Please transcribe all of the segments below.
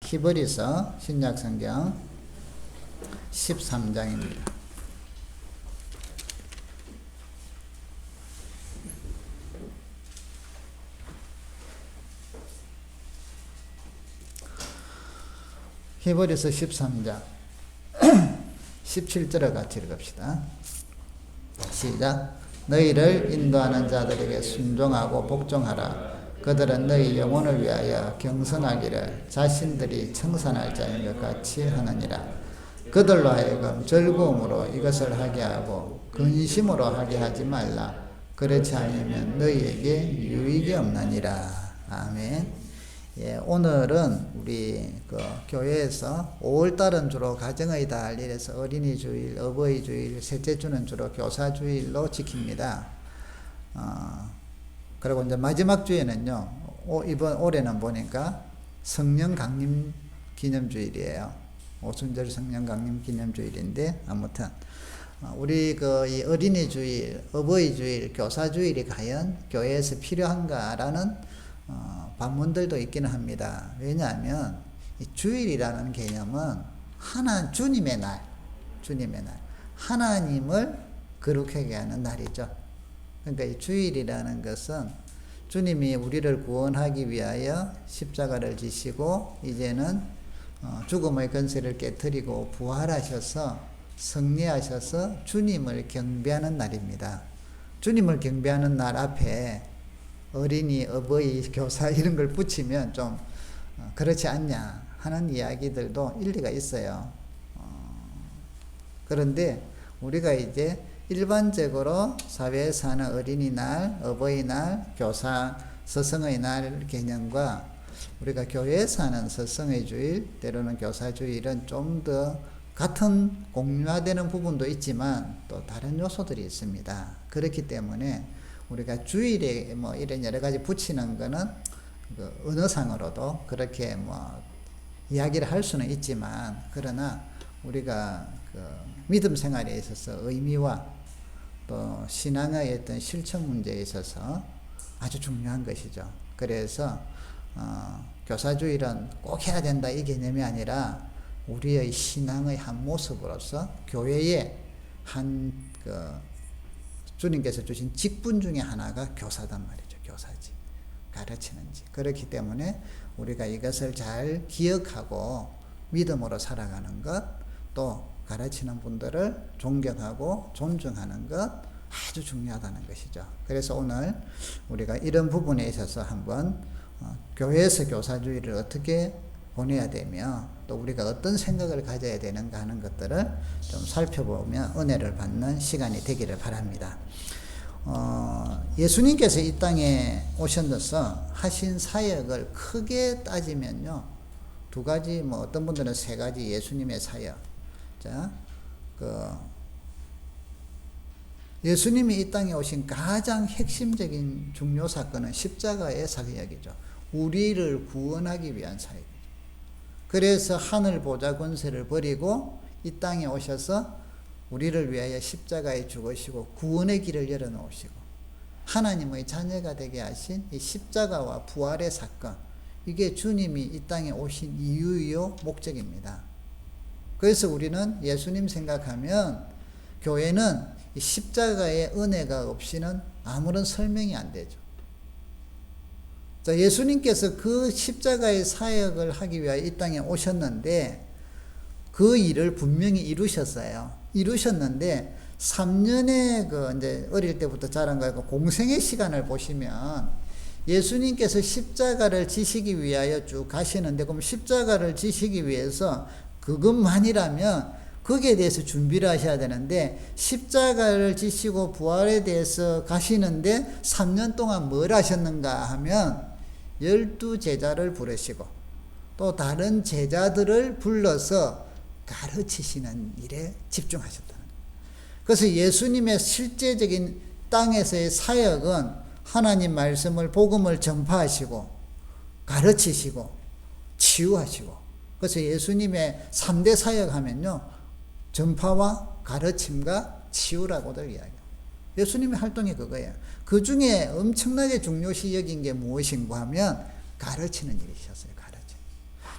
히브리서 신약성경 13장입니다. 히브리서 13장 17절을 같이 읽읍시다. 시작. 너희를 인도하는 자들에게 순종하고 복종하라. 그들은 너희 영혼을 위하여 경선하기를 자신들이 청산할 자인 것 같이 하느니라. 그들로 하여금 즐거움으로 이것을 하게 하고 근심으로 하게 하지 말라. 그렇지 않으면 너희에게 유익이 없느니라. 아멘. 예, 오늘은 우리 교회에서 5월달은 주로 가정의 달, 이래서 어린이 주일, 어버이 주일, 셋째 주는 주로 교사 주일로 지킵니다. 그리고 이제 마지막 주에는요, 이번 올해는 보니까 성령 강림 기념주일이에요. 오순절 성령 강림 기념주일인데, 아무튼 우리 이 어린이 주일, 어버이 주일, 교사 주일이 과연 교회에서 필요한가라는 반문들도 있기는 합니다. 왜냐하면 이 주일이라는 개념은 주님의 날, 하나님을 거룩하게 하는 날이죠. 그러니까 이 주일이라는 것은 주님이 우리를 구원하기 위하여 십자가를 지시고 이제는 죽음의 권세를 깨뜨리고 부활하셔서 승리하셔서 주님을 경배하는 날입니다. 주님을 경배하는 날 앞에 어린이, 어버이, 교사 이런 걸 붙이면 좀 그렇지 않냐 하는 이야기들도 일리가 있어요. 그런데 우리가 이제 일반적으로 사회에서 하는 어린이날, 어버이날, 교사, 스승의 날 개념과 우리가 교회에서 하는 스승의 주일, 때로는 교사 주일은 좀 더 같은 공유화되는 부분도 있지만 또 다른 요소들이 있습니다. 그렇기 때문에 우리가 주일에 이런 여러 가지 붙이는 거는 언어상으로도 그렇게 이야기를 할 수는 있지만, 그러나 우리가 믿음 생활에 있어서 의미와 또 신앙의 어떤 실천 문제에 있어서 아주 중요한 것이죠. 그래서 교사주일은 꼭 해야 된다 이 개념이 아니라 우리의 신앙의 한 모습으로서 교회의 한 주님께서 주신 직분 중에 하나가 교사단 말이죠. 교사지. 가르치는지. 그렇기 때문에 우리가 이것을 잘 기억하고 믿음으로 살아가는 것, 또 가르치는 분들을 존경하고 존중하는 것 아주 중요하다는 것이죠. 그래서 오늘 우리가 이런 부분에 있어서 한번 교회에서 교사주의를 어떻게 보내야 되며 또 우리가 어떤 생각을 가져야 되는가 하는 것들을 좀 살펴보며 은혜를 받는 시간이 되기를 바랍니다. 예수님께서 이 땅에 오셔서 하신 사역을 크게 따지면요, 두 가지, 어떤 분들은 세 가지 예수님의 사역. 자, 예수님이 이 땅에 오신 가장 핵심적인 중요 사건은 십자가의 사역이죠. 우리를 구원하기 위한 사역. 그래서 하늘 보좌 권세를 버리고 이 땅에 오셔서 우리를 위하여 십자가에 죽으시고 구원의 길을 열어놓으시고 하나님의 자녀가 되게 하신 이 십자가와 부활의 사건, 이게 주님이 이 땅에 오신 이유요 목적입니다. 그래서 우리는 예수님 생각하면 교회는 이 십자가의 은혜가 없이는 아무런 설명이 안 되죠. 예수님께서 그 십자가의 사역을 하기 위하여 이 땅에 오셨는데 그 일을 분명히 이루셨어요. 이루셨는데 3년의 이제 어릴 때부터 자란 거 공생의 시간을 보시면 예수님께서 십자가를 지시기 위하여 쭉 가시는데, 그럼 십자가를 지시기 위해서 그것만이라면 거기에 대해서 준비를 하셔야 되는데 십자가를 지시고 부활에 대해서 가시는데 3년 동안 뭘 하셨는가 하면 12제자를 부르시고 또 다른 제자들을 불러서 가르치시는 일에 집중하셨다는 거예요. 그래서 예수님의 실제적인 땅에서의 사역은 하나님 말씀을, 복음을 전파하시고 가르치시고 치유하시고, 그래서 예수님의 3대 사역 하면요, 전파와 가르침과 치유라고들 이야기해요. 예수님의 활동이 그거예요. 그 중에 엄청나게 중요시 여긴 게 무엇인가 하면 가르치는 일이셨어요. 가르치는.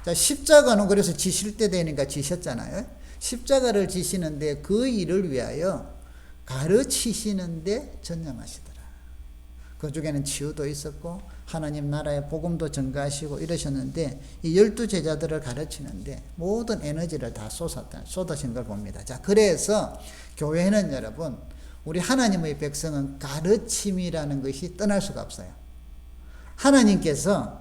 자, 십자가는 그래서 지실 때 되니까 지셨잖아요. 십자가를 지시는데 그 일을 위하여 가르치시는데 전념하시더라. 그 중에는 치유도 있었고 하나님 나라의 복음도 전가하시고 이러셨는데 이 12제자들을 가르치는데 모든 에너지를 다 쏟으신 걸 봅니다. 자, 그래서 교회는 여러분, 우리 하나님의 백성은 가르침이라는 것이 떠날 수가 없어요. 하나님께서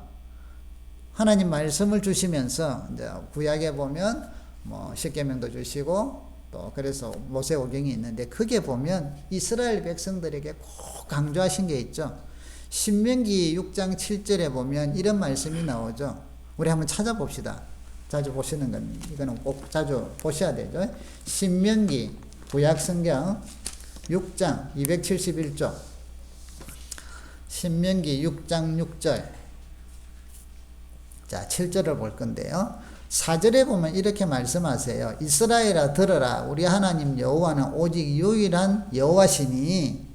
하나님 말씀을 주시면서 이제 구약에 보면 뭐 십계명도 주시고 또 그래서 모세오경이 있는데 크게 보면 이스라엘 백성들에게 꼭 강조하신 게 있죠. 신명기 6장 7절에 보면 이런 말씀이 나오죠. 우리 한번 찾아봅시다. 자주 보시는 건 이거는 꼭 자주 보셔야 되죠. 신명기 구약성경 6장 271조 신명기 6장 6절 자 7절을 볼 건데요. 4절에 보면 이렇게 말씀하세요. 이스라엘아 들어라. 우리 하나님 여호와는 오직 유일한 여호와시니.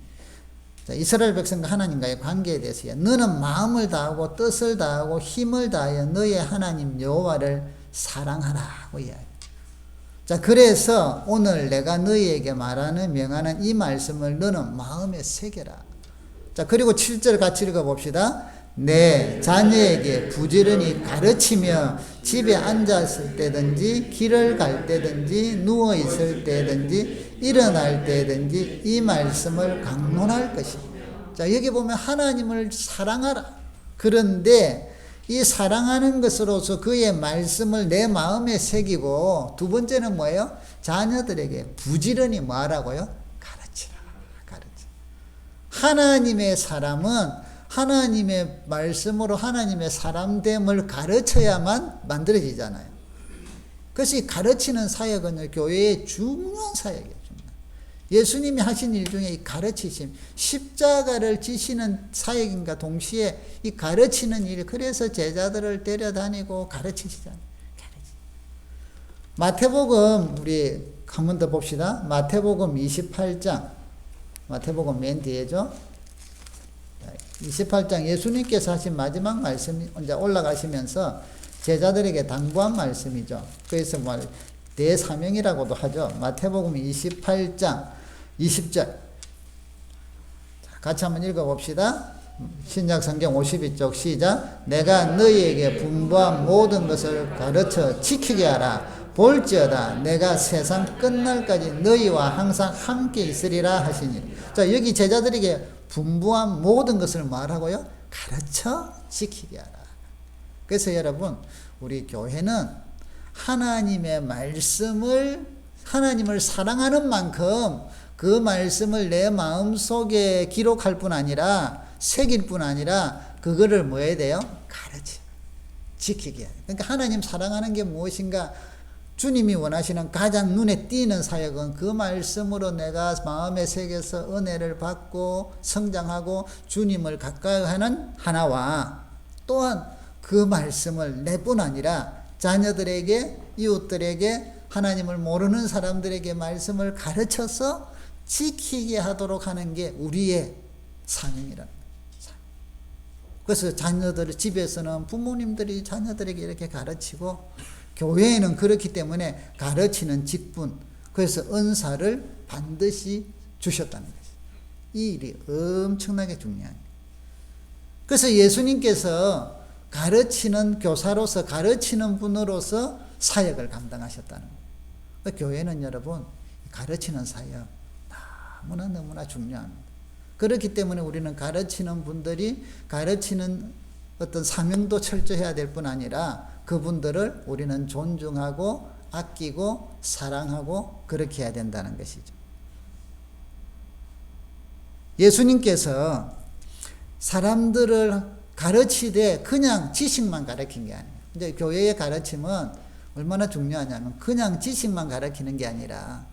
자, 이스라엘 백성과 하나님과의 관계에 대해서요. 너는 마음을 다하고 뜻을 다하고 힘을 다하여 너의 하나님 여호와를 사랑하라고 이야기해요. 자, 그래서 오늘 내가 너희에게 말하는 명하는 이 말씀을 너는 마음에 새겨라. 자, 그리고 7절 같이 읽어봅시다. 내 자녀에게 부지런히 가르치며 집에 앉았을 때든지 길을 갈 때든지 누워 있을 때든지 일어날 때든지 이 말씀을 강론할 것이다. 자, 여기 보면 하나님을 사랑하라. 그런데 이 사랑하는 것으로서 그의 말씀을 내 마음에 새기고 두 번째는 뭐예요? 자녀들에게 부지런히 뭐 하라고요? 가르치라. 하나님의 사람은 하나님의 말씀으로 하나님의 사람됨을 가르쳐야만 만들어지잖아요. 그래서 이 가르치는 사역은 교회의 중요한 사역이에요. 예수님이 하신 일 중에 이 가르치심, 십자가를 지시는 사역인가 동시에 이 가르치는 일, 그래서 제자들을 데려다니고 가르치시잖아요. 마태복음 우리 한 번 더 봅시다. 마태복음 28장, 마태복음 맨 뒤에죠. 28장 예수님께서 하신 마지막 말씀이 이제 올라가시면서 제자들에게 당부한 말씀이죠. 그래서 대사명이라고도 하죠. 마태복음 28장 20절. 같이 한번 읽어봅시다. 신약성경 52쪽 시작. 내가 너희에게 분부한 모든 것을 가르쳐 지키게 하라. 볼지어다 내가 세상 끝날까지 너희와 항상 함께 있으리라 하시니. 자, 여기 제자들에게 분부한 모든 것을 말하고요. 가르쳐 지키게 하라. 그래서 여러분, 우리 교회는 하나님의 말씀을, 하나님을 사랑하는 만큼 그 말씀을 내 마음속에 기록할 뿐 아니라, 새길 뿐 아니라, 그거를 뭐 해야 돼요? 가르쳐 지키게 해야 돼요. 그러니까 하나님 사랑하는 게 무엇인가? 주님이 원하시는 가장 눈에 띄는 사역은 그 말씀으로 내가 마음에 새겨서 은혜를 받고 성장하고 주님을 가까이 하는 하나와, 또한 그 말씀을 내뿐 아니라 자녀들에게, 이웃들에게, 하나님을 모르는 사람들에게 말씀을 가르쳐서 지키게 하도록 하는 게 우리의 사명이라는 거예요. 그래서 자녀들, 집에서는 부모님들이 자녀들에게 이렇게 가르치고, 교회에는 그렇기 때문에 가르치는 직분, 그래서 은사를 반드시 주셨다는 거죠. 이 일이 엄청나게 중요한 거예요. 그래서 예수님께서 가르치는 교사로서, 가르치는 분으로서 사역을 감당하셨다는 거예요. 그러니까 교회는 여러분, 가르치는 사역 너무나 중요합니다. 그렇기 때문에 우리는 가르치는 분들이 가르치는 어떤 사명도 철저해야 될 뿐 아니라 그분들을 우리는 존중하고 아끼고 사랑하고 그렇게 해야 된다는 것이죠. 예수님께서 사람들을 가르치되 그냥 지식만 가르친 게 아니에요. 이제 교회의 가르침은 얼마나 중요하냐면 그냥 지식만 가르치는 게 아니라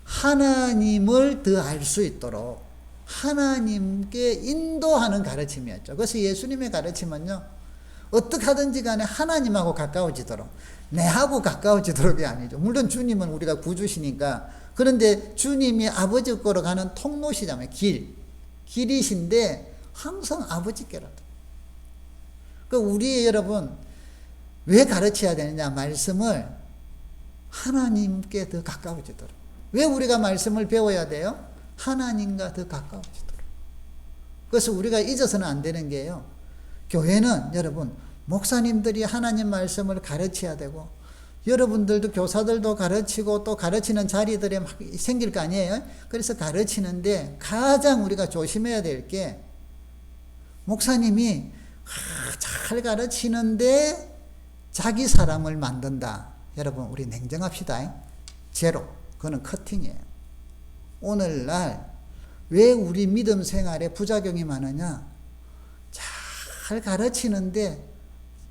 하나님을 더 알 수 있도록 하나님께 인도하는 가르침이었죠. 그래서 예수님의 가르침은요, 어떻게 하든지 간에 하나님하고 가까워지도록, 내하고 가까워지도록이 아니죠. 물론 주님은 우리가 구주시니까. 그런데 주님이 아버지 거로 가는 통로시잖아요. 길이신데 항상 아버지께로. 그 우리 여러분, 왜 가르쳐야 되느냐? 말씀을 하나님께 더 가까워지도록. 왜 우리가 말씀을 배워야 돼요? 하나님과 더 가까워지도록. 그래서 우리가 잊어서는 안 되는 게요. 교회는 여러분, 목사님들이 하나님 말씀을 가르쳐야 되고, 여러분들도 교사들도 가르치고 또 가르치는 자리들이 막 생길 거 아니에요? 그래서 가르치는데 가장 우리가 조심해야 될 게, 목사님이 잘 가르치는데 자기 사람을 만든다. 여러분, 우리 냉정합시다. 제로. 그거는 커팅이에요. 오늘날 왜 우리 믿음 생활에 부작용이 많으냐? 잘 가르치는데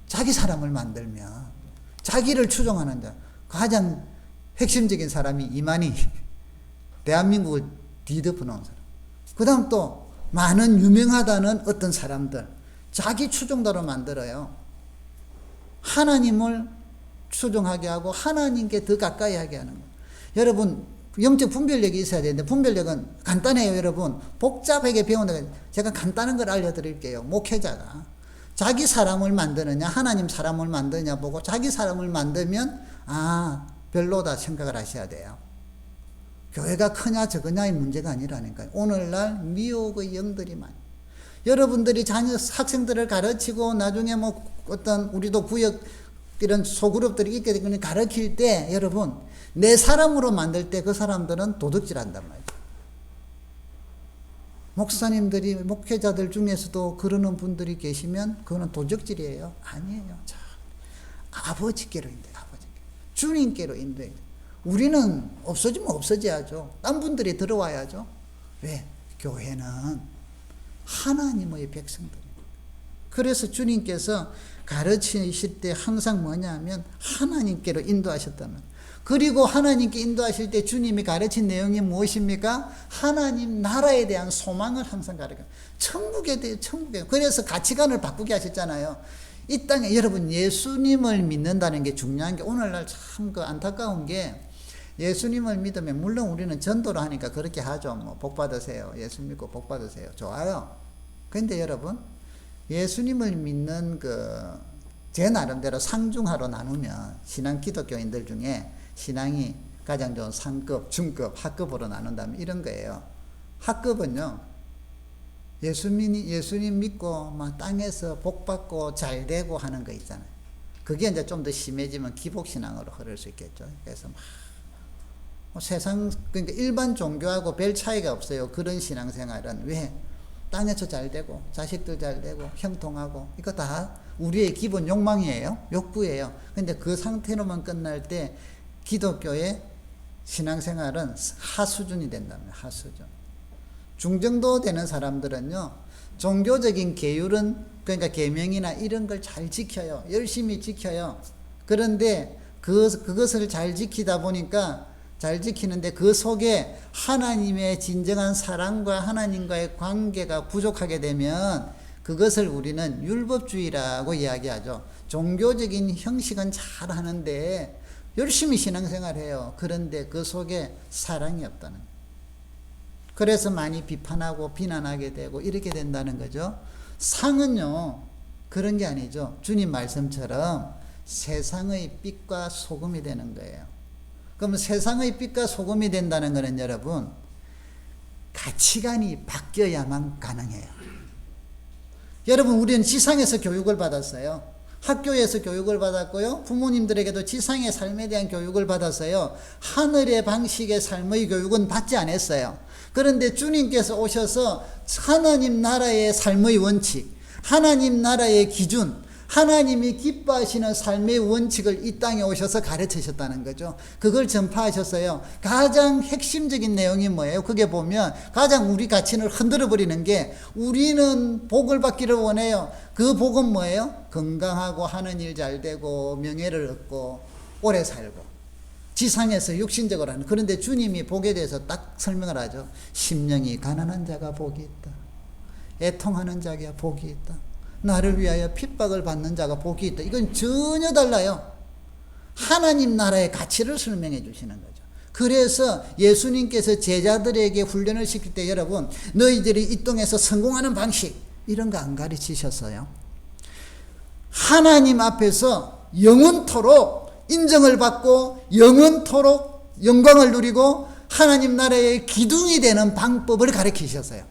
자기 사람을 만들면, 자기를 추종하는 자, 가장 핵심적인 사람이 이만희, 대한민국을 뒤덮어 놓은 사람. 그 다음 또 많은 유명하다는 어떤 사람들, 자기 추종자로 만들어요. 하나님을 추종하게 하고 하나님께 더 가까이 하게 하는 거예요. 여러분, 영적 분별력이 있어야 되는데, 분별력은 간단해요. 여러분, 복잡하게 배우는, 제가 간단한 걸 알려드릴게요. 목회자가 자기 사람을 만드느냐 하나님 사람을 만드느냐 보고, 자기 사람을 만들면 별로다 생각을 하셔야 돼요. 교회가 크냐 적으냐의 문제가 아니라니까요. 오늘날 미혹의 영들이 많아요. 여러분들이 자녀 학생들을 가르치고 나중에 뭐 어떤 우리도 구역 이런 소그룹들이 있게 되면 가르칠 때, 여러분, 내 사람으로 만들 때 그 사람들은 도둑질한단 말이에요. 목사님들이, 목회자들 중에서도 그러는 분들이 계시면 그거는 도적질이에요. 아니에요. 자, 아버지께로 인도해요. 아버지께. 주님께로 인도해요. 우리는 없어지면 없어져야죠. 딴 분들이 들어와야죠. 왜? 교회는 하나님의 백성들입니다. 그래서 주님께서 가르치실 때 항상 뭐냐 하면 하나님께로 인도하셨다는. 그리고 하나님께 인도하실 때 주님이 가르친 내용이 무엇입니까? 하나님 나라에 대한 소망을 항상 가르쳐요. 천국에 대해, 천국에. 그래서 가치관을 바꾸게 하셨잖아요. 이 땅에 여러분, 예수님을 믿는다는 게 중요한 게, 오늘날 참 안타까운 게, 예수님을 믿으면, 물론 우리는 전도를 하니까 그렇게 하죠. 뭐 복 받으세요. 예수 믿고 복 받으세요. 좋아요. 그런데 여러분, 예수님을 믿는 제 나름대로 상중하로 나누면, 신앙 기독교인들 중에 신앙이 가장 좋은 상급, 중급, 하급으로 나눈다면 이런 거예요. 하급은요, 예수님 믿고 막 땅에서 복 받고 잘 되고 하는 거 있잖아요. 그게 이제 좀 더 심해지면 기복신앙으로 흐를 수 있겠죠. 그래서 막 세상, 그러니까 일반 종교하고 별 차이가 없어요. 그런 신앙생활은. 왜? 땅에서 잘 되고 자식들 잘 되고 형통하고, 이거 다 우리의 기본 욕망이에요. 욕구예요. 근데 그 상태로만 끝날 때 기독교의 신앙생활은 하수준이 된다면, 하수준. 중정도 되는 사람들은요, 종교적인 계율은, 그러니까 계명이나 이런 걸 잘 지켜요. 열심히 지켜요. 그런데 그것을 잘 지키다 보니까, 잘 지키는데 그 속에 하나님의 진정한 사랑과 하나님과의 관계가 부족하게 되면 그것을 우리는 율법주의라고 이야기하죠. 종교적인 형식은 잘 하는데 열심히 신앙생활해요. 그런데 그 속에 사랑이 없다는 거예요. 그래서 많이 비판하고 비난하게 되고 이렇게 된다는 거죠. 상은요, 그런 게 아니죠. 주님 말씀처럼 세상의 빛과 소금이 되는 거예요. 그럼 세상의 빛과 소금이 된다는 것은 여러분, 가치관이 바뀌어야만 가능해요. 여러분, 우리는 지상에서 교육을 받았어요. 학교에서 교육을 받았고요. 부모님들에게도 지상의 삶에 대한 교육을 받았어요. 하늘의 방식의 삶의 교육은 받지 않았어요. 그런데 주님께서 오셔서 하나님 나라의 삶의 원칙, 하나님 나라의 기준, 하나님이 기뻐하시는 삶의 원칙을 이 땅에 오셔서 가르치셨다는 거죠. 그걸 전파하셨어요. 가장 핵심적인 내용이 뭐예요? 그게 보면 가장 우리 가치를 흔들어 버리는 게, 우리는 복을 받기를 원해요. 그 복은 뭐예요? 건강하고 하는 일 잘 되고 명예를 얻고 오래 살고 지상에서 육신적으로 하는. 그런데 주님이 복에 대해서 딱 설명을 하죠. 심령이 가난한 자가 복이 있다. 애통하는 자가 복이 있다. 나를 위하여 핍박을 받는 자가 복이 있다. 이건 전혀 달라요. 하나님 나라의 가치를 설명해 주시는 거죠. 그래서 예수님께서 제자들에게 훈련을 시킬 때, 여러분, 너희들이 이 땅에서 성공하는 방식, 이런 거 안 가르치셨어요. 하나님 앞에서 영원토록 인정을 받고 영원토록 영광을 누리고 하나님 나라의 기둥이 되는 방법을 가르치셨어요.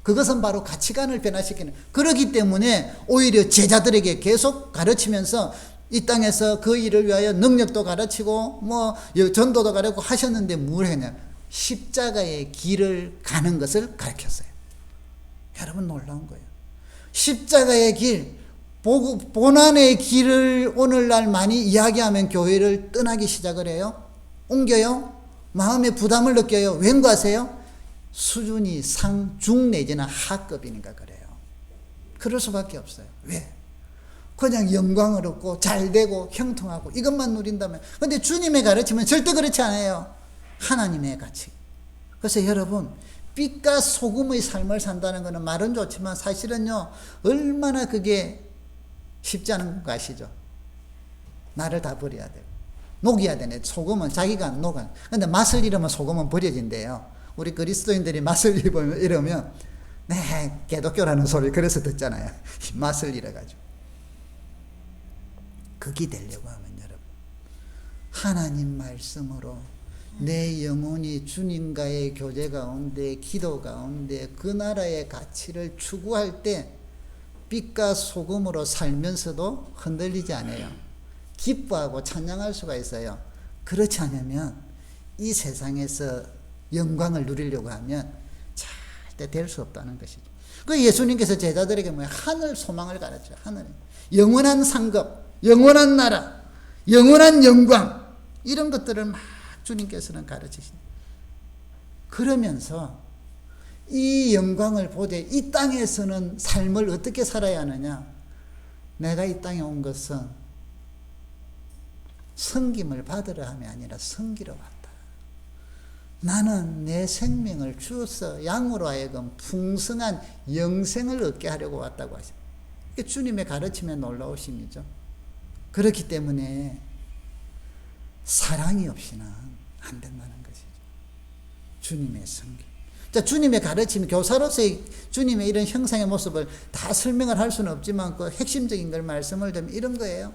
그것은 바로 가치관을 변화시키는. 그렇기 때문에 오히려 제자들에게 계속 가르치면서 이 땅에서 그 일을 위하여 능력도 가르치고 전도도 가르치고 하셨는데 뭘 했냐? 십자가의 길을 가는 것을 가르쳤어요. 여러분 놀라운 거예요. 십자가의 길, 고난의 길을 오늘날 많이 이야기하면 교회를 떠나기 시작을 해요. 옮겨요. 마음에 부담을 느껴요. 왠가 하세요? 수준이 중 내지는 하급이니까 그래요. 그럴 수밖에 없어요. 왜? 그냥 영광을 얻고 잘되고 형통하고 이것만 누린다면. 근데 주님의 가르침은 절대 그렇지 않아요. 하나님의 가치. 그래서 여러분, 빛과 소금의 삶을 산다는 것은 말은 좋지만 사실은요, 얼마나 그게 쉽지 않은 거 아시죠? 나를 다 버려야 돼요. 녹여야 되네. 소금은 자기가 안 녹아. 근데 맛을 잃으면 소금은 버려진대요. 우리 그리스도인들이 맛을 잃으면 네, 기독교라는 소리 그래서 듣잖아요. 맛을 잃어가지고. 그게 되려고 하면 여러분, 하나님 말씀으로 내 영혼이 주님과의 교제 가운데, 기도 가운데 그 나라의 가치를 추구할 때 빛과 소금으로 살면서도 흔들리지 않아요. 기뻐하고 찬양할 수가 있어요. 그렇지 않으면 이 세상에서 영광을 누리려고 하면 절대 될 수 없다는 것이죠. 그 예수님께서 제자들에게 하늘 소망을 가르쳐요. 하늘, 영원한 상급, 영원한 나라, 영원한 영광, 이런 것들을 막 주님께서는 가르치십니다. 그러면서 이 영광을 보되 이 땅에서는 삶을 어떻게 살아야 하느냐? 내가 이 땅에 온 것은 섬김을 받으려 함이 아니라 섬기러 왔다. 나는 내 생명을 주어서 양으로 하여금 풍성한 영생을 얻게 하려고 왔다고 하십니다. 이게 주님의 가르침의 놀라우심이죠. 그렇기 때문에 사랑이 없이는 안 된다는 것이죠. 주님의 섬김. 자, 주님의 가르침, 교사로서의 주님의 이런 형상의 모습을 다 설명을 할 수는 없지만 그 핵심적인 걸 말씀을 드리면 이런 거예요.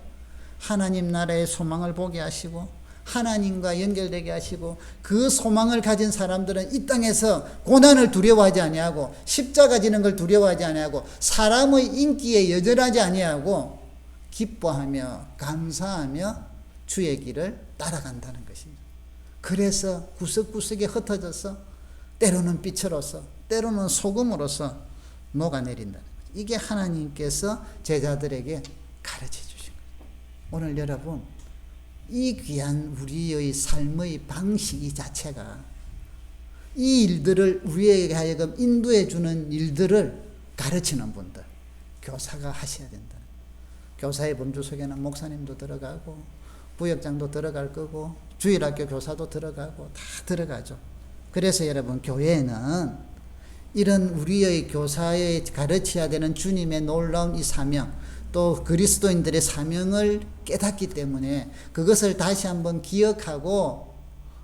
하나님 나라의 소망을 보게 하시고 하나님과 연결되게 하시고 그 소망을 가진 사람들은 이 땅에서 고난을 두려워하지 아니하고 십자가 지는 걸 두려워하지 아니하고 사람의 인기에 여전하지 아니하고 기뻐하며 감사하며 주의 길을 따라간다는 것입니다. 그래서 구석구석에 흩어져서 때로는 빛으로서 때로는 소금으로서 녹아내린다는 거죠. 이게 하나님께서 제자들에게 가르쳐 주신 거예요. 오늘 여러분, 이 귀한 우리의 삶의 방식 이 자체가 이 일들을 우리에게 하여금 인도해 주는 일들을 가르치는 분들, 교사가 하셔야 된다. 교사의 범주 속에는 목사님도 들어가고 부역장도 들어갈 거고 주일학교 교사도 들어가고 다 들어가죠. 그래서 여러분, 교회에는 이런 우리의 교사의 가르쳐야 되는 주님의 놀라운 이 사명, 또 그리스도인들의 사명을 깨닫기 때문에 그것을 다시 한번 기억하고,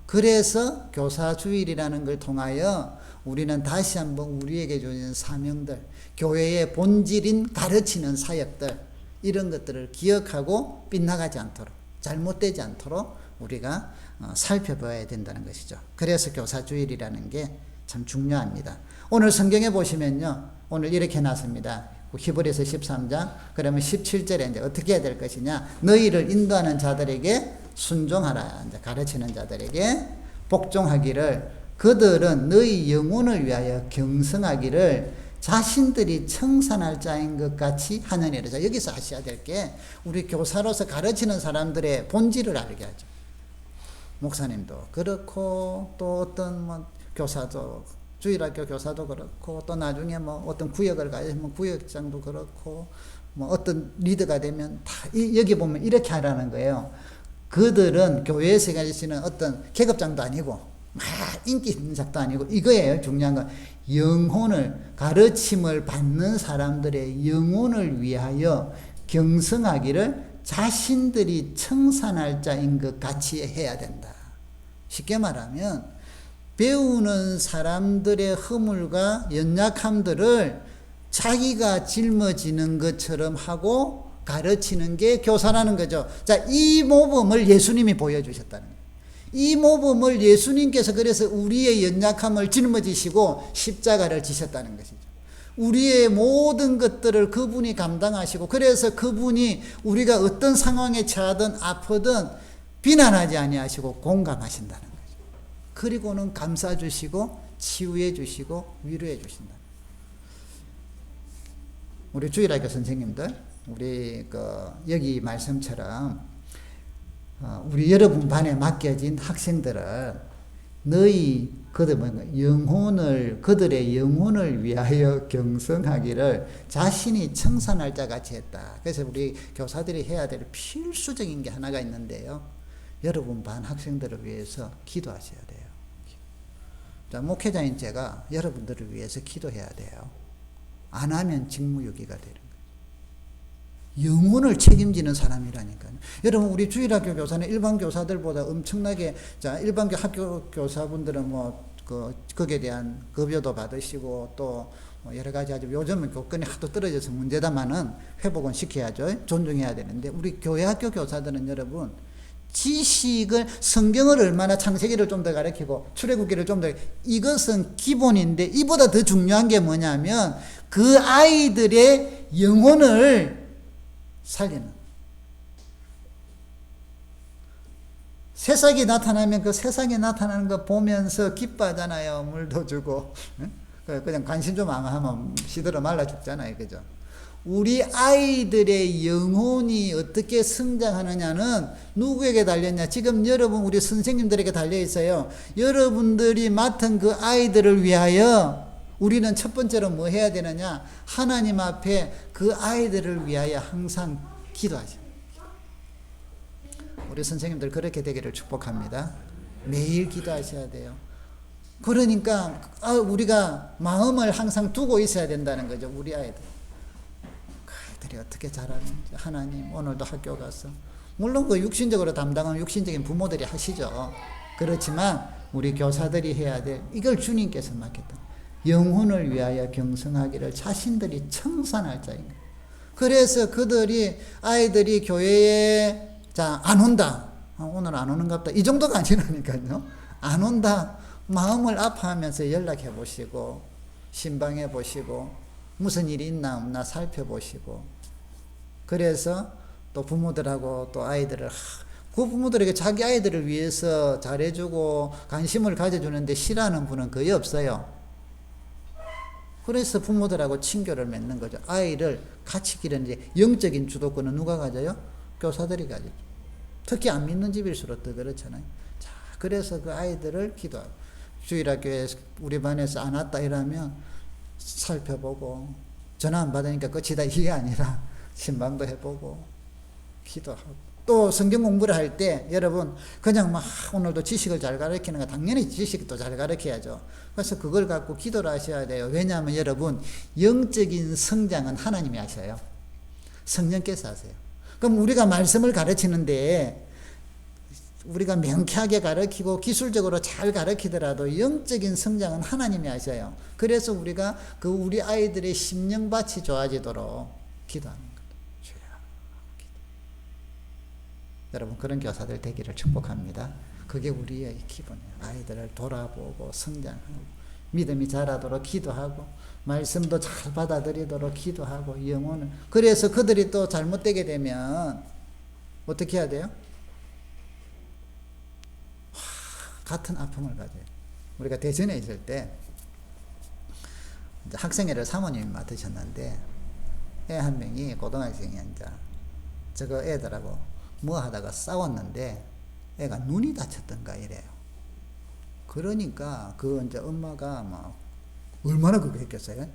그래서 교사주일이라는 걸 통하여 우리는 다시 한번 우리에게 주어진 사명들, 교회의 본질인 가르치는 사역들, 이런 것들을 기억하고 빗나가지 않도록, 잘못되지 않도록 우리가 살펴봐야 된다는 것이죠. 그래서 교사주일이라는 게 참 중요합니다. 오늘 성경에 보시면요, 오늘 이렇게 해놨습니다. 히브리서 13장, 그러면 17절에 이제 어떻게 해야 될 것이냐? 너희를 인도하는 자들에게 순종하라. 이제 가르치는 자들에게 복종하기를, 그들은 너희 영혼을 위하여 경성하기를 자신들이 청산할 자인 것 같이 하느니라. 자, 여기서 하셔야 될 게, 우리 교사로서 가르치는 사람들의 본질을 알게 하죠. 목사님도 그렇고, 또 어떤 교사도, 주일학교 교사도 그렇고, 또 나중에 어떤 구역을 가면 구역장도 그렇고, 어떤 리더가 되면 다 여기 보면 이렇게 하라는 거예요. 그들은 교회에서 가지시는 어떤 계급장도 아니고 막 인기 있는 작도 아니고, 이거예요. 중요한 건 영혼을, 가르침을 받는 사람들의 영혼을 위하여 경성하기를 자신들이 청산할 자인 것 같이 해야 된다. 쉽게 말하면 배우는 사람들의 허물과 연약함들을 자기가 짊어지는 것처럼 하고 가르치는 게 교사라는 거죠. 자, 이 모범을 예수님이 보여주셨다는 거예요. 이 모범을 예수님께서 그래서 우리의 연약함을 짊어지시고 십자가를 지셨다는 것이죠. 우리의 모든 것들을 그분이 감당하시고, 그래서 그분이 우리가 어떤 상황에 처하든 아프든 비난하지 아니하시고 공감하신다는 거죠. 그리고는 감싸 주시고 치유해 주시고 위로해 주신다. 우리 주일학교 선생님들, 우리 여기 말씀처럼 우리 여러분 반에 맡겨진 학생들을 너희 그들의 영혼을 위하여 경성하기를 자신이 청산할 자 같이 했다. 그래서 우리 교사들이 해야 될 필수적인 게 하나가 있는데요. 여러분 반 학생들을 위해서 기도하셔야 돼요. 자, 목회자인 제가 여러분들을 위해서 기도해야 돼요. 안 하면 직무유기가 되는 거예요. 영혼을 책임지는 사람이라니까요. 여러분, 우리 주일학교 교사는 일반 교사들보다 엄청나게, 자, 일반 학교 교사분들은 거기에 대한 급여도 받으시고, 또 여러 가지 아주 요즘은 교권이 하도 떨어져서 문제다마는 회복은 시켜야죠. 존중해야 되는데, 우리 교회 학교 교사들은 여러분, 지식을, 성경을 얼마나 창세기를 좀 더 가르치고 출애굽기를 좀 더, 이것은 기본인데 이보다 더 중요한 게 뭐냐면 그 아이들의 영혼을 살리는, 새싹이 나타나면 그 세상에 나타나는 거 보면서 기뻐하잖아요. 물도 주고. 그냥 관심 좀 안 하면 시들어 말라 죽잖아요. 그죠? 우리 아이들의 영혼이 어떻게 성장하느냐는 누구에게 달렸냐? 지금 여러분, 우리 선생님들에게 달려 있어요. 여러분들이 맡은 그 아이들을 위하여 우리는 첫 번째로 뭐 해야 되느냐? 하나님 앞에 그 아이들을 위하여 항상 기도하죠. 우리 선생님들 그렇게 되기를 축복합니다. 매일 기도하셔야 돼요. 그러니까 우리가 마음을 항상 두고 있어야 된다는 거죠. 우리 아이들. 아이들이 어떻게 자라는지 하나님, 오늘도 학교 가서, 물론 그 육신적으로 담당하는 육신적인 부모들이 하시죠. 그렇지만 우리 교사들이 해야 될, 이걸 주님께서 맡겼다. 영혼을 위하여 경성하기를 자신들이 청산할 자인 거예요. 그래서 아이들이 교회에 안 온다. 오늘 안 오는가 보다. 이 정도가 아니라니까요. 안 온다. 마음을 아파하면서 연락해 보시고, 신방해 보시고, 무슨 일이 있나 없나 살펴보시고, 그래서 또 부모들하고 또 아이들을, 그 부모들에게 자기 아이들을 위해서 잘해주고 관심을 가져주는데 싫어하는 분은 거의 없어요. 그래서 부모들하고 친교를 맺는 거죠. 아이를 같이 기르는데 영적인 주도권은 누가 가져요? 교사들이 가져요. 특히 안 믿는 집일수록 더 그렇잖아요. 자, 그래서 그 아이들을 기도하고, 주일학교에 우리 반에서 안 왔다 이러면 살펴보고, 전화 안 받으니까 끝이다 이게 아니라 신방도 해보고 기도하고, 또 성경 공부를 할 때 여러분 그냥 막 오늘도 지식을 잘 가르치는 거, 당연히 지식도 잘 가르쳐야죠. 그래서 그걸 갖고 기도를 하셔야 돼요. 왜냐하면 여러분, 영적인 성장은 하나님이 하셔요. 성령께서 하세요. 그럼 우리가 말씀을 가르치는데 우리가 명쾌하게 가르치고 기술적으로 잘 가르치더라도 영적인 성장은 하나님이 하셔요. 그래서 우리가 우리 아이들의 심령밭이 좋아지도록 기도하는 거예요. 여러분, 그런 교사들 되기를 축복합니다. 그게 우리의 기본이에요. 아이들을 돌아보고 성장하고 믿음이 자라도록 기도하고 말씀도 잘 받아들이도록 기도하고 영혼을. 그래서 그들이 또 잘못되게 되면 어떻게 해야 돼요? 같은 아픔을 가져요. 우리가 대전에 있을 때 이제 학생회를 사모님이 맡으셨는데 애 한 명이 고등학생이 이제 저거 애들하고 뭐 하다가 싸웠는데 애가 눈이 다쳤던가 이래요. 그러니까 이제 엄마가 막 얼마나 그거 했겠어요?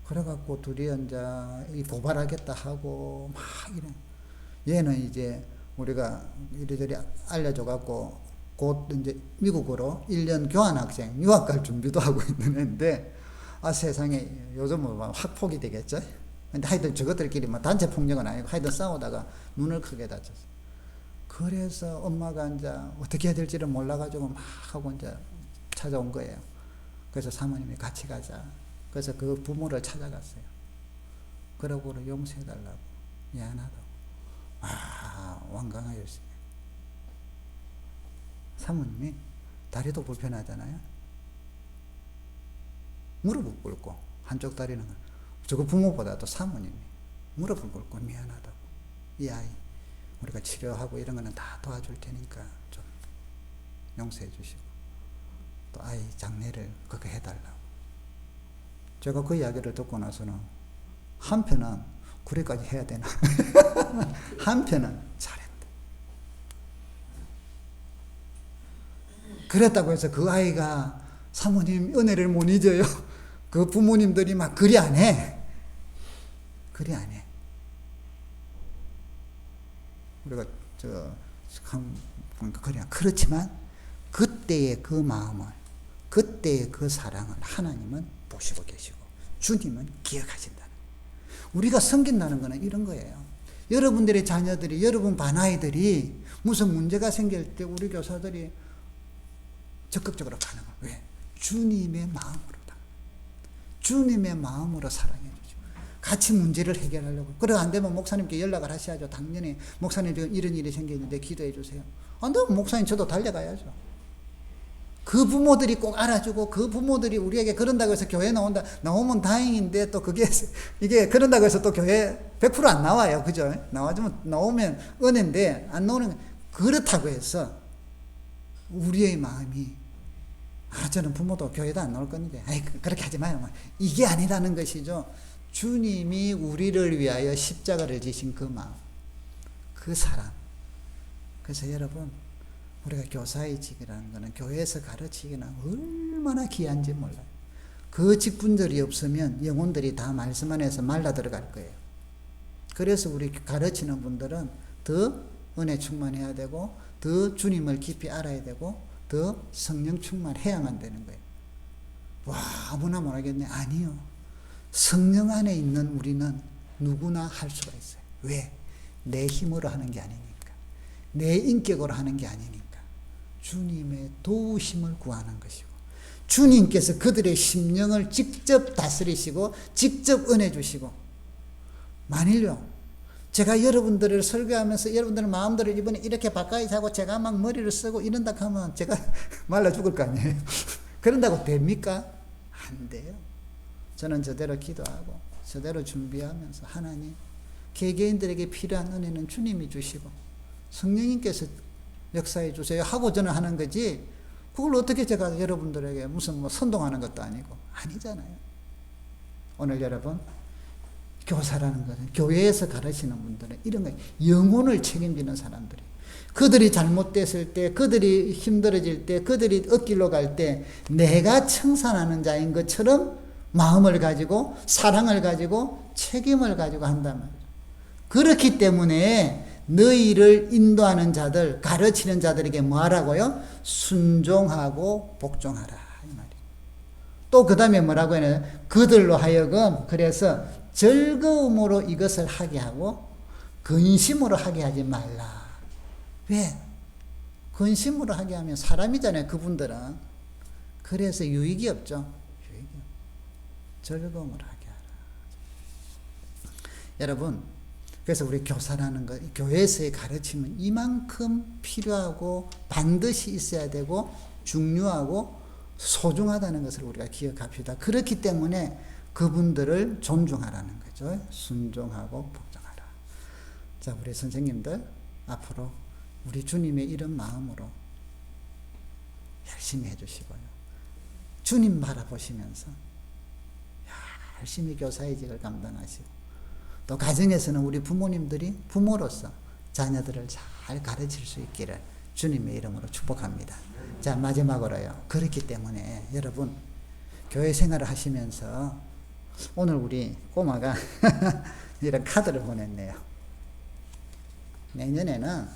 그래갖고 둘이 이제 고발하겠다 하고 막 이래. 얘는 이제 우리가 이리저리 알려줘갖고 곧 이제 미국으로 1년 교환학생, 유학 갈 준비도 하고 있는 애인데, 세상에 요즘은 학폭이 되겠죠? 근데 하여튼 저것들끼리 단체 폭력은 아니고 하여튼 싸우다가 눈을 크게 다쳤어요. 그래서 엄마가 이제 어떻게 해야 될지를 몰라가지고 막 하고 이제 찾아온 거예요. 그래서 사모님이 같이 가자. 그래서 그 부모를 찾아갔어요. 그러고 용서해달라고. 미안하다고. 완강하였습니다. 사모님이 다리도 불편하잖아요. 무릎을 꿇고, 한쪽 다리는 저거 부모보다도 사모님이 무릎을 꿇고 미안하다고. 이 아이 우리가 치료하고 이런 거는 다 도와줄 테니까 좀 용서해 주시고, 또 아이 장례를 그렇게 해달라고. 제가 그 이야기를 듣고 나서는 한편은 그래까지 해야 되나 한편은 잘했다. 그랬다고 해서 그 아이가 사모님 은혜를 못 잊어요. 그 부모님들이 막 그리 안 해. 그리 안 해. 우리가 그렇지만 그때의 그 마음을, 그때의 그 사랑을 하나님은 보시고 계시고 주님은 기억하신다는 거예요. 우리가 섬긴다는 거는 이런 거예요. 여러분들의 자녀들이, 여러분 반아이들이 무슨 문제가 생길 때 우리 교사들이 적극적으로 반응을. 왜? 주님의 마음으로다. 주님의 마음으로 사랑해 주죠. 같이 문제를 해결하려고. 그래 안 되면 목사님께 연락을 하셔야죠. 당연히 목사님 지금 이런 일이 생겼는데 기도해 주세요. 안 되면 목사님 저도 달려가야죠. 그 부모들이 꼭 알아주고, 그 부모들이 우리에게 그런다고 해서 교회 나오면 다행인데, 또 이게 그런다고 해서 또 교회 100% 안 나와요. 그죠? 나오면 은혜인데, 안 나오는, 그렇다고 해서 우리의 마음이, 저는 부모도 교회도 안 나올 건데, 그렇게 하지 마요. 이게 아니라는 것이죠. 주님이 우리를 위하여 십자가를 지신 그 마음, 그 사랑. 그래서 여러분, 우리가 교사의 직이라는 것은 교회에서 가르치기는 얼마나 귀한지 몰라요. 그 직분들이 없으면 영혼들이 다 말씀 안에서 말라 들어갈 거예요. 그래서 우리 가르치는 분들은 더 은혜 충만해야 되고, 더 주님을 깊이 알아야 되고, 더 성령 충만해야만 되는 거예요. 아무나 못하겠네. 아니요. 성령 안에 있는 우리는 누구나 할 수가 있어요. 왜? 내 힘으로 하는 게 아니니까. 내 인격으로 하는 게 아니니까. 주님의 도우심을 구하는 것이고, 주님께서 그들의 심령을 직접 다스리시고 직접 은혜 주시고. 만일요, 제가 여러분들을 설교하면서 여러분들 마음들을 이번에 이렇게 바꿔야 하고 제가 막 머리를 쓰고 이런다 하면 제가 말라 죽을 거 아니에요. 그런다고 됩니까? 안 돼요. 저는 저대로 기도하고 저대로 준비하면서, 하나님, 개개인들에게 필요한 은혜는 주님이 주시고 성령님께서 역사해 주세요 하고 저는 하는 거지, 그걸 어떻게 제가 여러분들에게 무슨 선동하는 것도 아니고 아니잖아요. 오늘 여러분, 교사라는 것은, 교회에서 가르치는 분들은 이런 거예요. 영혼을 책임지는 사람들이. 그들이 잘못됐을 때, 그들이 힘들어질 때, 그들이 엇길로 갈 때 내가 청산하는 자인 것처럼 마음을 가지고, 사랑을 가지고, 책임을 가지고 한단 말이에요. 그렇기 때문에 너희를 인도하는 자들, 가르치는 자들에게 뭐 하라고요? 순종하고 복종하라, 이 말이에요. 또 그 다음에 뭐라고 해요? 그들로 하여금, 그래서 즐거움으로 이것을 하게 하고 근심으로 하게 하지 말라. 왜? 근심으로 하게 하면 사람이잖아요, 그분들은. 그래서 유익이 없죠. 유익이 없죠. 즐거움으로 하게 하라. 여러분, 그래서 우리 교사라는 것, 교회에서의 가르침은 이만큼 필요하고 반드시 있어야 되고 중요하고 소중하다는 것을 우리가 기억합시다. 그렇기 때문에 그분들을 존중하라는 거죠. 순종하고 복종하라. 자, 우리 선생님들 앞으로 우리 주님의 이런 마음으로 열심히 해주시고요. 주님 바라보시면서 열심히 교사의 직을 감당하시고, 또 가정에서는 우리 부모님들이 부모로서 자녀들을 잘 가르칠 수 있기를 주님의 이름으로 축복합니다. 자, 마지막으로요. 그렇기 때문에 여러분, 교회 생활을 하시면서 오늘 우리 꼬마가 이런 카드를 보냈네요. 내년에는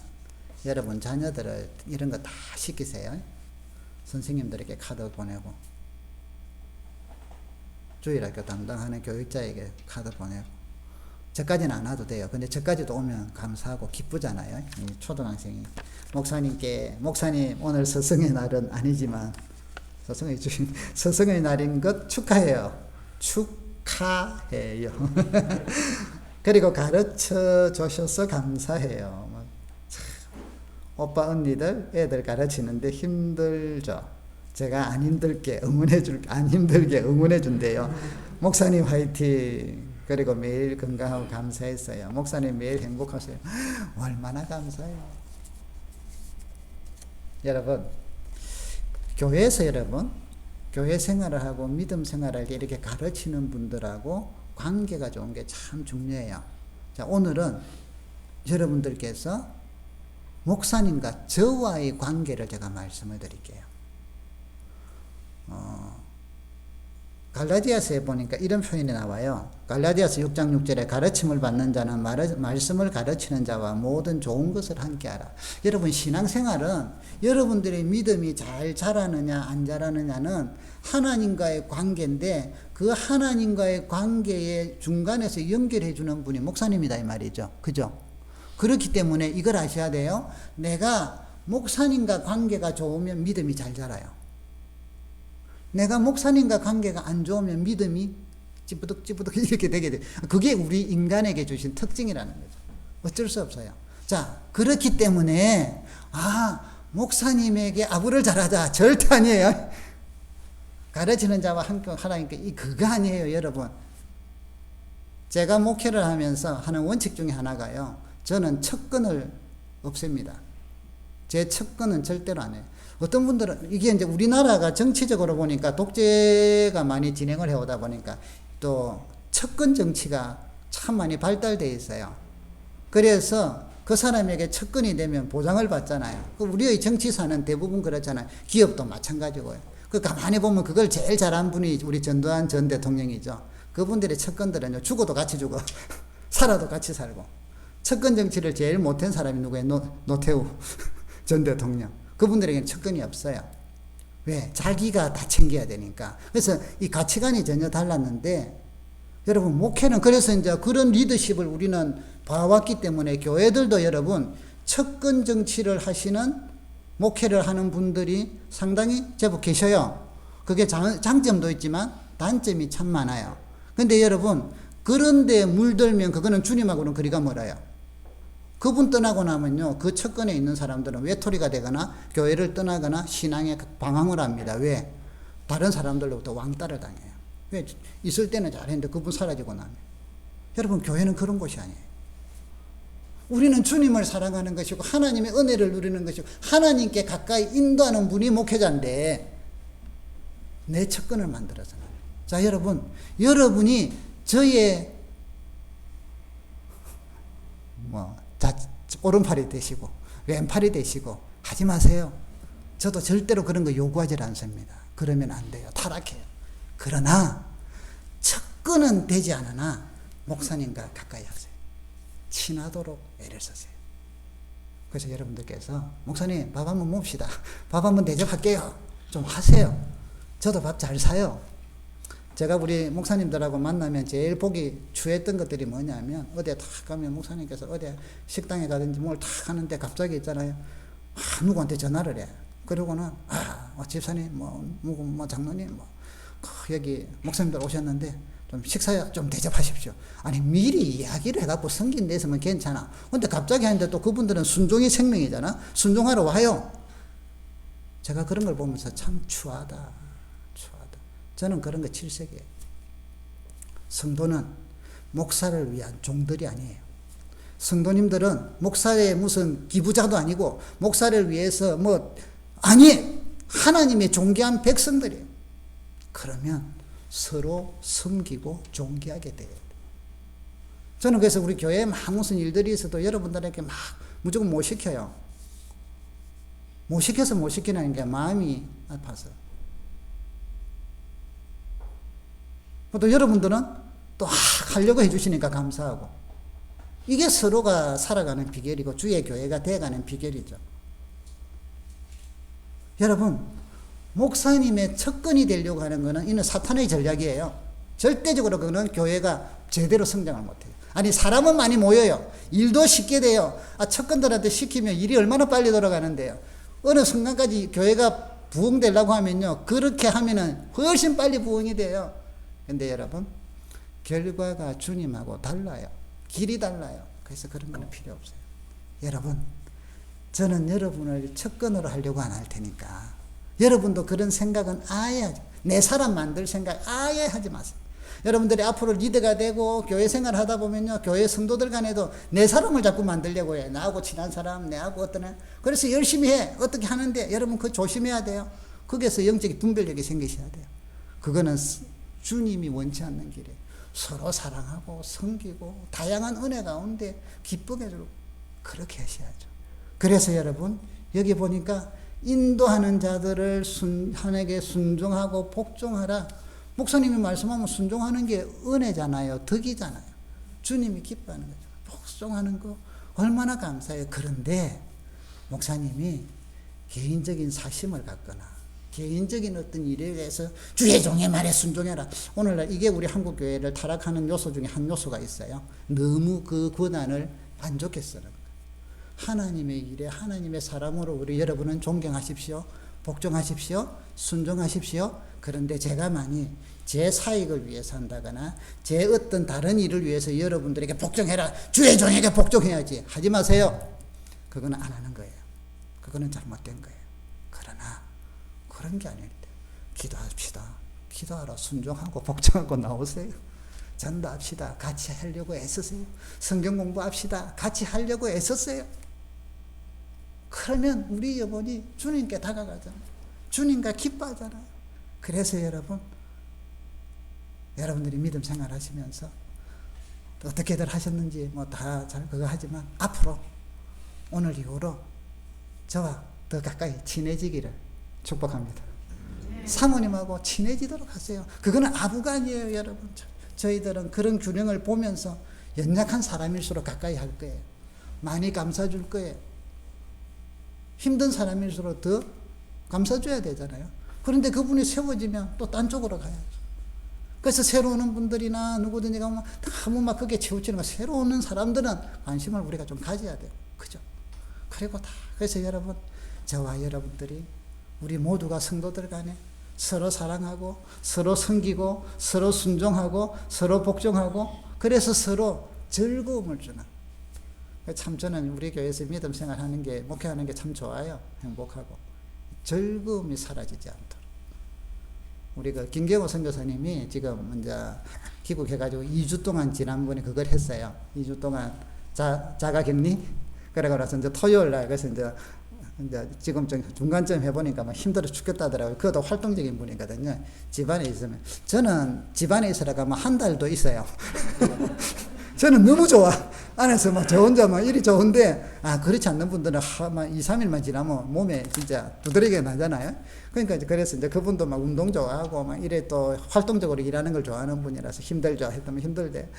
여러분 자녀들을 이런 거 다 시키세요. 선생님들에게 카드 보내고, 주일학교 담당하는 교육자에게 카드 보내고, 저까지는 안 와도 돼요. 근데 저까지도 오면 감사하고 기쁘잖아요. 초등학생이 목사님 오늘 스승의 날은 아니지만 스승의 날인 것 축하해요. 축하해요. 그리고 가르쳐 주셔서 감사해요. 참, 오빠 언니들 애들 가르치는데 힘들죠. 제가 안 힘들게 안 힘들게 응원해 준대요. 목사님 화이팅. 그리고 매일 건강하고 감사했어요. 목사님 매일 행복하세요. 얼마나 감사해요. 여러분, 교회에서 교회 생활을 하고 믿음 생활을 이렇게 가르치는 분들하고 관계가 좋은 게 참 중요해요. 자, 오늘은 여러분들께서 목사님과 저와의 관계를 제가 말씀을 드릴게요. 갈라디아서에 보니까 이런 표현이 나와요. 갈라디아서 6장 6절에 가르침을 받는 자는 말씀을 가르치는 자와 모든 좋은 것을 함께하라. 여러분, 신앙생활은 여러분들의 믿음이 잘 자라느냐 안 자라느냐는 하나님과의 관계인데, 그 하나님과의 관계의 중간에서 연결해 주는 분이 목사님이다 이 말이죠. 그죠? 그렇기 때문에 이걸 아셔야 돼요. 내가 목사님과 관계가 좋으면 믿음이 잘 자라요. 내가 목사님과 관계가 안 좋으면 믿음이 찌부득 이렇게 되게 돼. 그게 우리 인간에게 주신 특징이라는 거죠. 어쩔 수 없어요. 자, 그렇기 때문에 목사님에게 아부를 잘하자 절대 아니에요. 가르치는 자와 함께 하라니까 그거 아니에요, 여러분. 제가 목회를 하면서 하는 원칙 중에 하나가요. 저는 척근을 없앱니다. 제 척근은 절대로 안 해요. 어떤 분들은 이게 이제 우리나라가 정치적으로 보니까 독재가 많이 진행을 해오다 보니까 또 척근 정치가 참 많이 발달되어 있어요. 그래서 그 사람에게 척근이 되면 보장을 받잖아요. 우리의 정치사는 대부분 그렇잖아요. 기업도 마찬가지고요. 그 가만히 보면 그걸 제일 잘한 분이 우리 전두환 전 대통령이죠. 그분들의 척근들은요, 죽어도 같이 죽어. 살아도 같이 살고. 척근 정치를 제일 못한 사람이 누구예요? 노태우 전 대통령. 그분들에게는 척근이 없어요. 왜? 자기가 다 챙겨야 되니까. 그래서 이 가치관이 전혀 달랐는데, 여러분, 목회는 그래서 이제 그런 리더십을 우리는 봐왔기 때문에 교회들도 여러분, 척근 정치를 하시는 목회를 하는 분들이 상당히 제법 계셔요. 그게 장점도 있지만 단점이 참 많아요. 근데 여러분, 그런데 물들면 그거는 주님하고는 거리가 멀어요. 그분 떠나고 나면요, 그 척근에 있는 사람들은 외톨이가 되거나 교회를 떠나거나 신앙에 방황을 합니다. 왜? 다른 사람들로부터 왕따를 당해요. 왜? 있을 때는 잘했는데 그분 사라지고 나면. 여러분, 교회는 그런 곳이 아니에요. 우리는 주님을 사랑하는 것이고 하나님의 은혜를 누리는 것이고 하나님께 가까이 인도하는 분이 목회자인데 내 척근을 만들어서는. 자, 여러분이 저의 오른팔이 되시고 왼팔이 되시고 하지 마세요. 저도 절대로 그런 거 요구하지 않습니다. 그러면 안 돼요. 타락해요. 그러나 척근은 되지 않으나 목사님과 가까이 하세요. 친하도록 애를 쓰세요. 그래서 여러분들께서 목사님 밥 한번 봅시다. 밥 한번 대접할게요. 좀 하세요. 저도 밥 잘 사요. 제가 우리 목사님들하고 만나면 제일 보기 추했던 것들이 뭐냐면 어디에 탁 가면 목사님께서 어디 식당에 가든지 뭘 탁 하는데 갑자기 있잖아요. 누구한테 전화를 해. 그러고는 집사님 장로님 여기 목사님들 오셨는데 좀 식사 좀 대접하십시오. 아니 미리 이야기를 해갖고 성긴 내서면 괜찮아. 근데 갑자기 하는데 또 그분들은 순종이 생명이잖아. 순종하러 와요. 제가 그런 걸 보면서 참 추하다. 저는 그런 거 질색이에요. 성도는 목사를 위한 종들이 아니에요. 성도님들은 목사의 무슨 기부자도 아니고 목사를 위해서 하나님의 존귀한 백성들이에요. 그러면 서로 섬기고 존귀하게 돼요. 저는 그래서 우리 교회에 무슨 일들이 있어도 여러분들에게 무조건 못 시켜요. 못 시켜서 못 시키는 게 마음이 아파서. 또 여러분들은 또 하려고 해주시니까 감사하고. 이게 서로가 살아가는 비결이고 주의 교회가 돼가는 비결이죠. 여러분, 목사님의 척근이 되려고 하는 것은 이는 사탄의 전략이에요. 절대적으로 그거는 교회가 제대로 성장을 못해요. 아니 사람은 많이 모여요. 일도 쉽게 돼요. 척근들한테 시키면 일이 얼마나 빨리 돌아가는데요. 어느 순간까지 교회가 부흥되려고 하면요, 그렇게 하면은 훨씬 빨리 부흥이 돼요. 근데 여러분, 결과가 주님하고 달라요. 길이 달라요. 그래서 그런 거는 필요 없어요. 여러분, 저는 여러분을 척근으로 하려고 안 할 테니까 여러분도 그런 생각은 아예 하지, 내 사람 만들 생각 아예 하지 마세요. 여러분들이 앞으로 리더가 되고 교회 생활을 하다 보면요, 교회 성도들 간에도 내 사람을 자꾸 만들려고 해. 나하고 친한 사람, 내하고 어떤 애. 그래서 열심히 해. 어떻게 하는데 여러분 그거 조심해야 돼요. 거기에서 영적인 분별력이 생기셔야 돼요. 그거는 주님이 원치 않는 길이에요. 서로 사랑하고 섬기고 다양한 은혜 가운데 기쁘게 해주고 그렇게 하셔야죠. 그래서 여러분 여기 보니까 인도하는 자들을 하나님께 순종하고 복종하라. 목사님이 말씀하면 순종하는 게 은혜잖아요. 덕이잖아요. 주님이 기뻐하는 거죠. 복종하는 거 얼마나 감사해요. 그런데 목사님이 개인적인 사심을 갖거나 개인적인 어떤 일에 대해서 주의 종의 말에 순종해라. 오늘날 이게 우리 한국교회를 타락하는 요소 중에 한 요소가 있어요. 너무 그 권한을 만족해 쓰는 거예요. 하나님의 일에 하나님의 사람으로 우리 여러분은 존경하십시오. 복종하십시오. 순종하십시오. 그런데 제가 만일 제 사익을 위해서 한다거나 제 어떤 다른 일을 위해서 여러분들에게 복종해라. 주의 종에게 복종해야지. 하지 마세요. 그거는 안 하는 거예요. 그거는 잘못된 거예요. 그러나 그런 게 아닐 때 기도합시다. 기도하라. 순종하고 복종하고 나오세요. 전도합시다. 같이 하려고 애쓰세요. 성경 공부합시다. 같이 하려고 애쓰세요. 그러면 우리 영혼이 주님께 다가가잖아요. 주님과 기뻐하잖아요. 그래서 여러분들이 믿음 생활하시면서 어떻게들 하셨는지 뭐 다 잘 그거 하지만 앞으로 오늘 이후로 저와 더 가까이 친해지기를 축복합니다. 사모님하고 친해지도록 하세요. 그거는 아부가 아니에요, 여러분. 저희들은 그런 균형을 보면서 연약한 사람일수록 가까이 할 거예요. 많이 감싸줄 거예요. 힘든 사람일수록 더 감싸줘야 되잖아요. 그런데 그분이 세워지면 또 딴 쪽으로 가야죠. 그래서 새로 오는 분들이나 누구든지 가면 너무 막 그게 치우치는 거. 새로 오는 사람들은 관심을 우리가 좀 가져야 돼요. 그죠? 그리고 그래서 여러분, 저와 여러분들이 우리 모두가 성도들 간에 서로 사랑하고 서로 섬기고 서로 순종하고 서로 복종하고 그래서 서로 즐거움을 주는. 참 저는 우리 교회에서 믿음 생활하는 게 목회하는 게 참 좋아요. 행복하고 즐거움이 사라지지 않도록. 우리 그 김경호 선교사님이 지금 이제 귀국해가지고 2주 동안 지난번에 그걸 했어요. 2주 동안 자가격리. 그래가지고 이제 토요일 날 그래서 이제 지금 좀 중간쯤 해보니까 막 힘들어 죽겠다더라고요. 그것도 활동적인 분이거든요. 집안에 있으면. 저는 집안에 있으라가 막 한 달도 있어요. 저는 너무 좋아. 안에서 막 저 혼자 막 일이 좋은데, 그렇지 않는 분들은 막 2, 3일만 지나면 몸에 진짜 두드러기가 나잖아요. 그러니까 그래서 이제 그분도 막 운동 좋아하고 막 이래 또 활동적으로 일하는 걸 좋아하는 분이라서 힘들죠. 했더니 힘들대.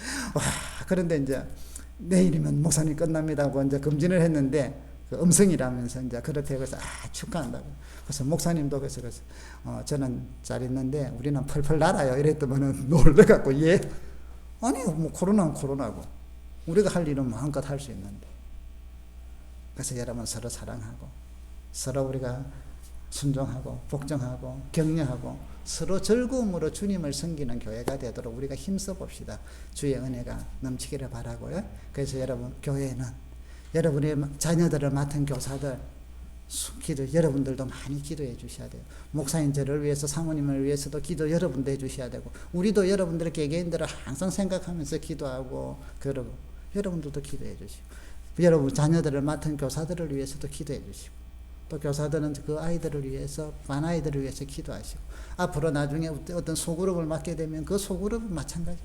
그런데 이제 내일이면 목사님 끝납니다 하고 이제 검진을 했는데, 그 음성이라면서 이제 그렇다고 해서 축하한다고. 그래서 목사님도 그래서 저는 잘 있는데 우리는 펄펄 날아요. 이랬더니는 놀래갖고 예. 아니 뭐 코로나는 코로나고 우리가 할 일은 마음껏 할 수 있는데. 그래서 여러분 서로 사랑하고 서로 우리가 순종하고 복종하고 격려하고 서로 즐거움으로 주님을 섬기는 교회가 되도록 우리가 힘써 봅시다. 주의 은혜가 넘치기를 바라고요. 그래서 여러분 교회는 여러분의 자녀들을 맡은 교사들 여러분들도 많이 기도해 주셔야 돼요. 목사님 저를 위해서 사모님을 위해서도 기도 여러분도 해 주셔야 되고 우리도 여러분들의 개개인들을 항상 생각하면서 기도하고 그러고 여러분들도 기도해 주시고 여러분 자녀들을 맡은 교사들을 위해서도 기도해 주시고 또 교사들은 그 아이들을 위해서 반 아이들을 위해서 기도하시고 앞으로 나중에 어떤 소그룹을 맡게 되면 그 소그룹은 마찬가지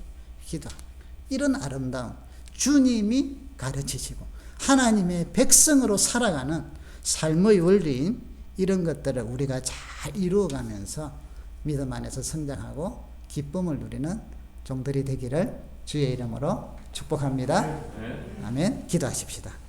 기도하고 이런 아름다운 주님이 가르치시고 하나님의 백성으로 살아가는 삶의 원리인 이런 것들을 우리가 잘 이루어가면서 믿음 안에서 성장하고 기쁨을 누리는 종들이 되기를 주의 이름으로 축복합니다. 아멘. 기도하십시다.